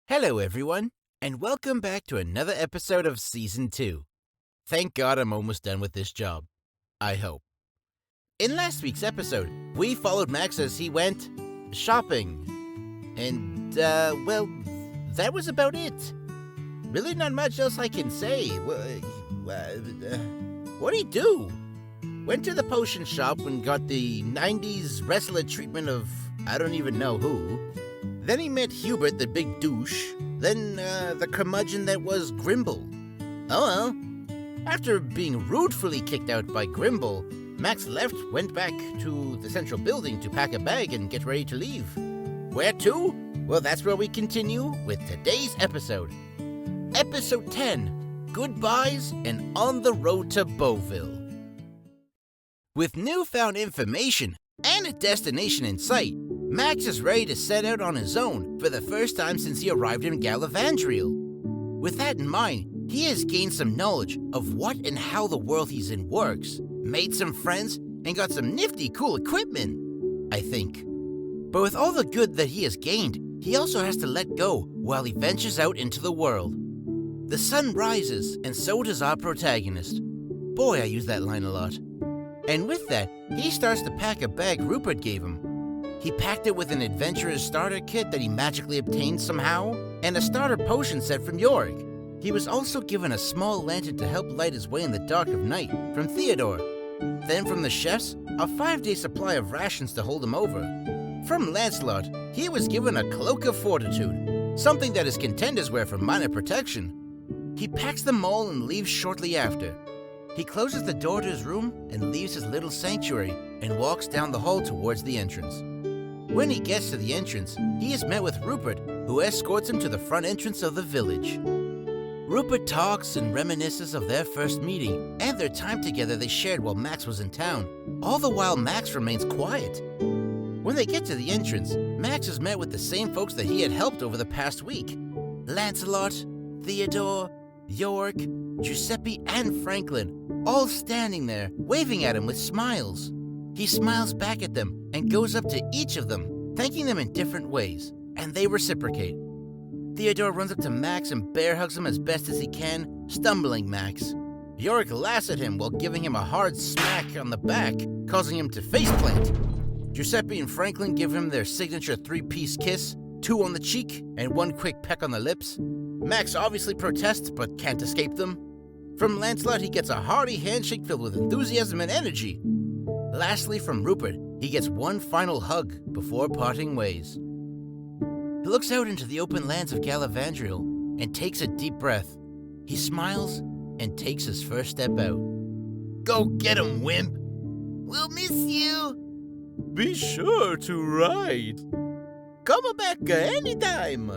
Hello, everyone, and welcome back to another episode of Season 2. Thank God I'm almost done with this job. I hope. In last week's episode, we followed Max as he went shopping. And, well, that was about it. Really not much else I can say. What'd he do? Went to the potion shop and got the 90s wrestler treatment of I don't even know who. Then he met Hubert, the big douche. Then, the curmudgeon that was Grimble. Oh well. After being rudely kicked out by Grimble, Max went back to the central building to pack a bag and get ready to leave. Where to? Well, that's where we continue with today's episode. Episode 10, Goodbyes and On the Road to Boville. With newfound information and a destination in sight, Max is ready to set out on his own for the first time since he arrived in Galavandriel. With that in mind, he has gained some knowledge of what and how the world he's in works, made some friends, and got some nifty cool equipment, I think. But with all the good that he has gained, he also has to let go while he ventures out into the world. The sun rises, and so does our protagonist. Boy, I use that line a lot. And with that, he starts to pack a bag Rupert gave him. He packed it with an adventurer's starter kit that he magically obtained somehow, and a starter potion set from Yorick. He was also given a small lantern to help light his way in the dark of night from Theodore. Then from the chefs, a 5-day supply of rations to hold him over. From Lancelot, he was given a cloak of fortitude, something that his contenders wear for minor protection. He packs them all and leaves shortly after. He closes the door to his room and leaves his little sanctuary and walks down the hall towards the entrance. When he gets to the entrance, he is met with Rupert, who escorts him to the front entrance of the village. Rupert talks and reminisces of their first meeting and their time together they shared while Max was in town, all the while Max remains quiet. When they get to the entrance, Max is met with the same folks that he had helped over the past week. Lancelot, Theodore, Yorick, Giuseppe, and Franklin, all standing there, waving at him with smiles. He smiles back at them and goes up to each of them, thanking them in different ways, and they reciprocate. Theodore runs up to Max and bear hugs him as best as he can, stumbling Max. Yorick laughs at him while giving him a hard smack on the back, causing him to faceplant. Giuseppe and Franklin give him their signature 3-piece kiss, 2 on the cheek and 1 quick peck on the lips. Max obviously protests but can't escape them. From Lancelot, he gets a hearty handshake filled with enthusiasm and energy. Lastly, from Rupert, he gets one final hug before parting ways. He looks out into the open lands of Galavandriel and takes a deep breath. He smiles and takes his first step out. Go get him, wimp! We'll miss you! Be sure to write. Come back anytime!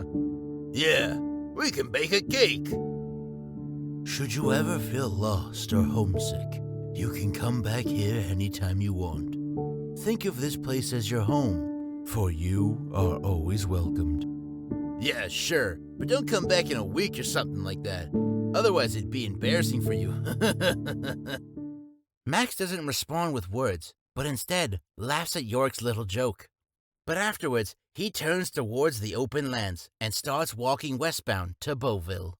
Yeah, we can bake a cake. Should you ever feel lost or homesick, you can come back here anytime you want. Think of this place as your home, for you are always welcomed. Yeah, sure, but don't come back in a week or something like that. Otherwise, it'd be embarrassing for you. Max doesn't respond with words, but instead laughs at Yorick's little joke. But afterwards, he turns towards the open lands and starts walking westbound to Boville.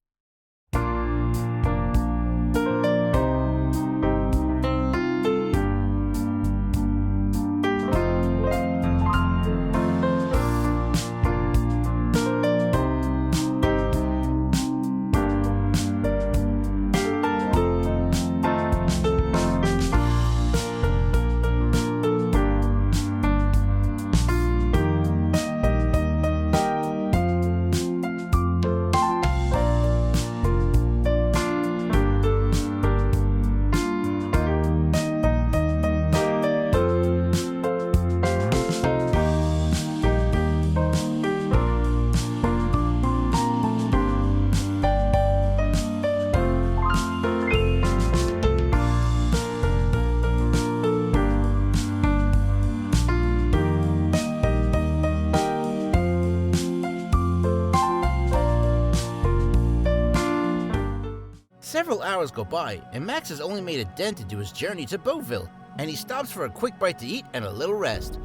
Several hours go by, and Max has only made a dent into his journey to Boville, and he stops for a quick bite to eat and a little rest.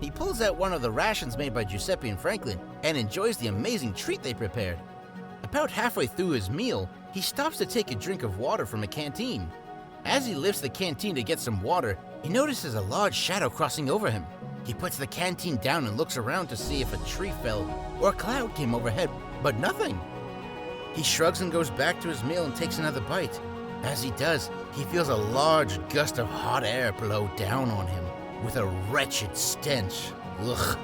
He pulls out one of the rations made by Giuseppe and Franklin and enjoys the amazing treat they prepared. About halfway through his meal, he stops to take a drink of water from a canteen. As he lifts the canteen to get some water, he notices a large shadow crossing over him. He puts the canteen down and looks around to see if a tree fell or a cloud came overhead, but nothing. He shrugs and goes back to his meal and takes another bite. As he does, he feels a large gust of hot air blow down on him with a wretched stench. Ugh.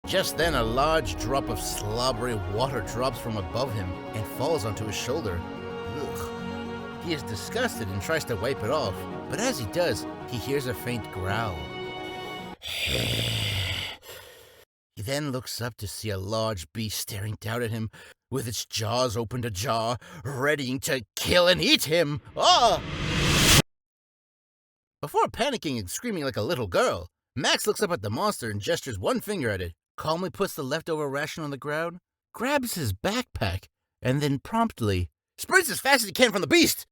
Just then, a large drop of slobbery water drops from above him and falls onto his shoulder. Ugh. He is disgusted and tries to wipe it off, but as he does, he hears a faint growl. He then looks up to see a large beast staring down at him, with its jaws opened ajar, readying to kill and eat him. Ah! Before panicking and screaming like a little girl, Max looks up at the monster and gestures one finger at it, calmly puts the leftover ration on the ground, grabs his backpack, and then promptly sprints as fast as he can from the beast.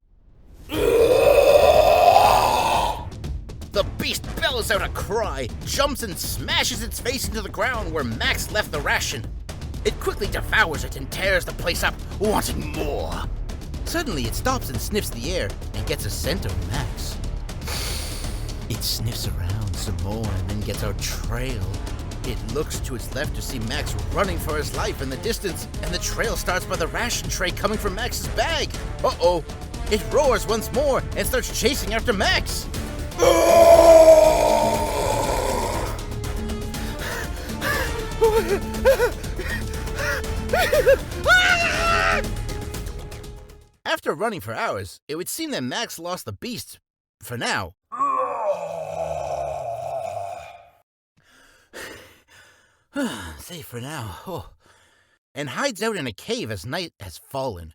The beast bellows out a cry, jumps and smashes its face into the ground where Max left the ration. It quickly devours it and tears the place up, wanting more. Suddenly, it stops and sniffs the air and gets a scent of Max. It sniffs around some more and then gets a trail. It looks to its left to see Max running for his life in the distance, and the trail starts by the ration tray coming from Max's bag. Uh-oh. It roars once more and starts chasing after Max. After running for hours, it would seem that Max lost the beast for now. Safe for now. Oh. And hides out in a cave as night has fallen.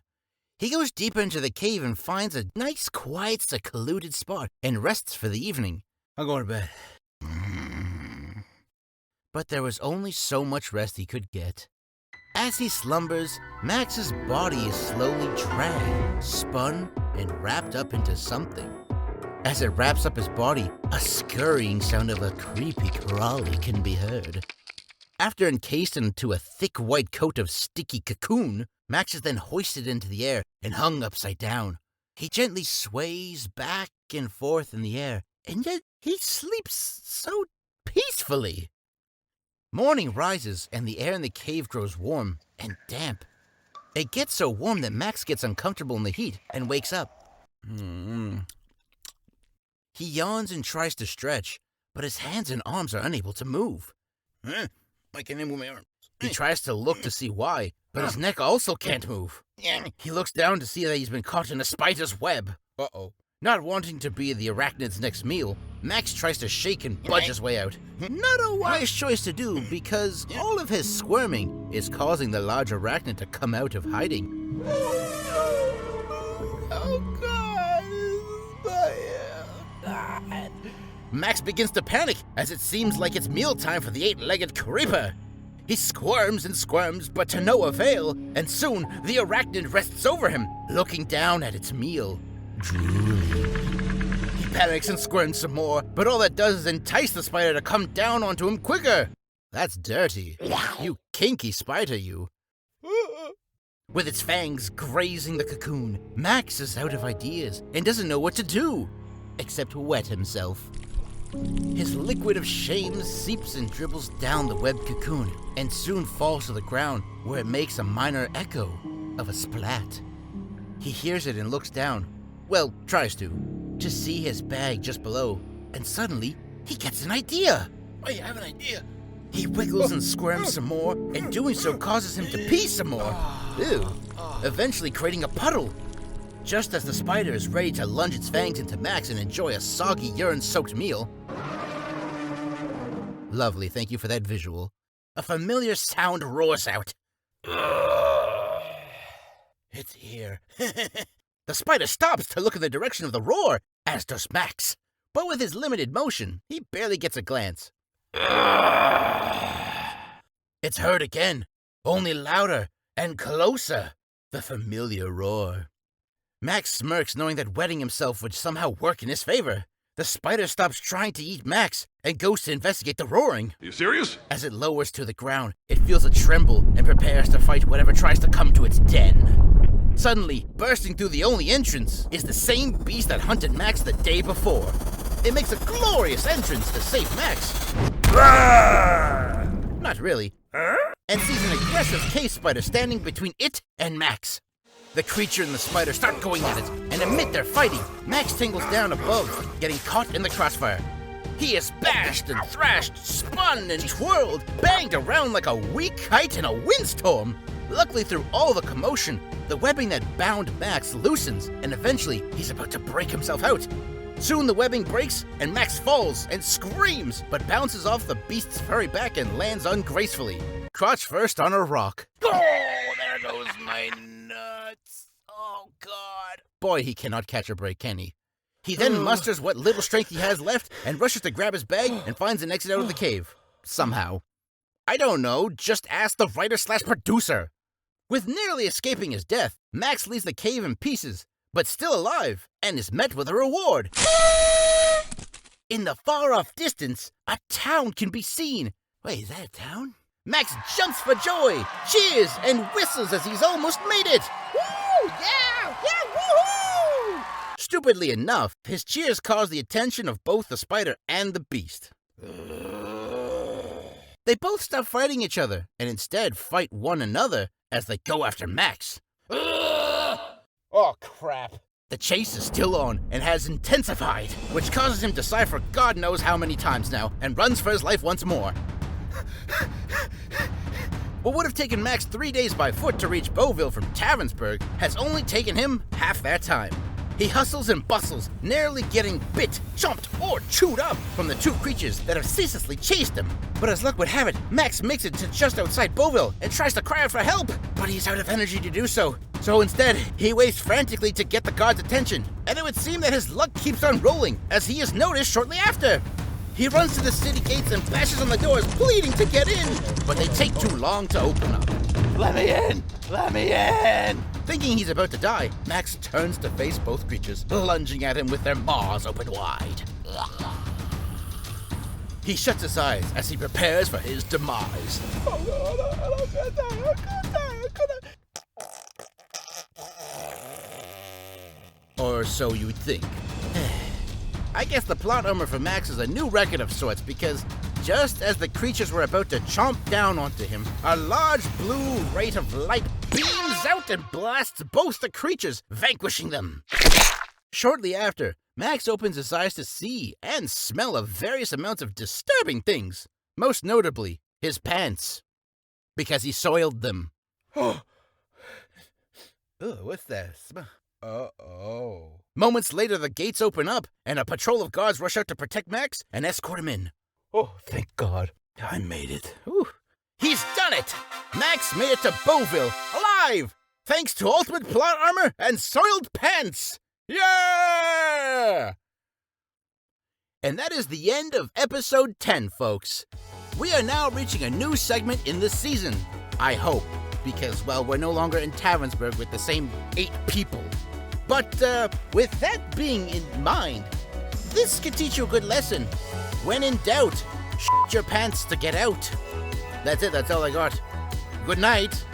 He goes deeper into the cave and finds a nice, quiet, secluded spot and rests for the evening. I'm going to bed. But there was only so much rest he could get. As he slumbers, Max's body is slowly dragged, spun, and wrapped up into something. As it wraps up his body, a scurrying sound of a creepy crawly can be heard. After encased into a thick white coat of sticky cocoon, Max is then hoisted into the air and hung upside down. He gently sways back and forth in the air, and yet he sleeps so peacefully. Morning rises, and the air in the cave grows warm and damp. It gets so warm that Max gets uncomfortable in the heat and wakes up. He yawns and tries to stretch, but his hands and arms are unable to move. I can't move my arms. He tries to look to see why, but his neck also can't move. He looks down to see that he's been caught in a spider's web. Uh-oh. Not wanting to be the arachnid's next meal, Max tries to shake and budge his way out. Not a wise choice to do, because all of his squirming is causing the large arachnid to come out of hiding. Oh, God. Max begins to panic, as it seems like it's mealtime for the eight-legged creeper. He squirms and squirms, but to no avail, and soon the arachnid rests over him, looking down at its meal. Drooling. He panics and squirms some more, but all that does is entice the spider to come down onto him quicker. That's dirty. You kinky spider, you. With its fangs grazing the cocoon, Max is out of ideas and doesn't know what to do, except wet himself. His liquid of shame seeps and dribbles down the webbed cocoon and soon falls to the ground, where it makes a minor echo of a splat. He hears it and looks down, well, tries to see his bag just below, and suddenly he gets an idea. I have an idea. He wiggles and squirms some more, and doing so causes him to pee some more. Ew. Eventually creating a puddle. Just as the spider is ready to lunge its fangs into Max and enjoy a soggy, urine-soaked meal. Lovely, thank you for that visual. A familiar sound roars out. It's here. The spider stops to look in the direction of the roar, as does Max. But with his limited motion, he barely gets a glance. It's heard again, only louder and closer. The familiar roar. Max smirks, knowing that wetting himself would somehow work in his favor. The spider stops trying to eat Max and goes to investigate the roaring. You serious? As it lowers to the ground, it feels a tremble and prepares to fight whatever tries to come to its den. Suddenly, bursting through the only entrance is the same beast that hunted Max the day before. It makes a glorious entrance to save Max. Not really. And sees an aggressive cave spider standing between it and Max. The creature and the spider start going at it, and amid their fighting, Max tingles down above, getting caught in the crossfire. He is bashed and thrashed, spun and twirled, banged around like a weak kite in a windstorm. Luckily, through all the commotion, the webbing that bound Max loosens, and eventually he's about to break himself out. Soon the webbing breaks, and Max falls and screams, but bounces off the beast's furry back and lands ungracefully, crotch first on a rock. Oh, there goes my nuts. Oh, God. Boy, he cannot catch a break, can he? He then musters what little strength he has left and rushes to grab his bag and finds an exit out of the cave. Somehow. I don't know, just ask the writer/producer. With nearly escaping his death, Max leaves the cave in pieces, but still alive, and is met with a reward. In the far-off distance, a town can be seen. Wait, is that a town? Max jumps for joy, cheers, and whistles as he's almost made it. Woo! Yeah! Yeah! Woohoo! Stupidly enough, his cheers cause the attention of both the spider and the beast. They both stop fighting each other, and instead fight one another as they go after Max. Oh, crap. The chase is still on and has intensified, which causes him to sigh for God knows how many times now, and runs for his life once more. What would have taken Max 3 days by foot to reach Boville from Tavernsburg has only taken him half that time. He hustles and bustles, nearly getting bit, chomped, or chewed up from the two creatures that have ceaselessly chased him. But as luck would have it, Max makes it to just outside Boville and tries to cry out for help, but he's out of energy to do so. So instead, he waits frantically to get the guard's attention, and it would seem that his luck keeps on rolling, as he is noticed shortly after. He runs to the city gates and bashes on the doors, pleading to get in, but they take too long to open up. Let me in! Let me in! Thinking he's about to die, Max turns to face both creatures, lunging at him with their maws open wide. He shuts his eyes as he prepares for his demise. Or so you'd think. I guess the plot armor for Max is a new record of sorts, because just as the creatures were about to chomp down onto him, a large blue ray of light beams out and blasts both the creatures, vanquishing them. Shortly after, Max opens his eyes to see and smell of various amounts of disturbing things, most notably his pants, because he soiled them. Oh, what's that smell? Uh-oh. Moments later, the gates open up, and a patrol of guards rush out to protect Max and escort him in. Oh, thank God. I made it. Ooh. He's done it! Max made it to Boville, alive! Thanks to ultimate plot armor and soiled pants! Yeah! And that is the end of episode 10, folks. We are now reaching a new segment in this season. I hope, because, well, we're no longer in Tavernsburg with the same 8 people. But, with that being in mind, this could teach you a good lesson. When in doubt, shit your pants to get out. That's it, that's all I got. Good night.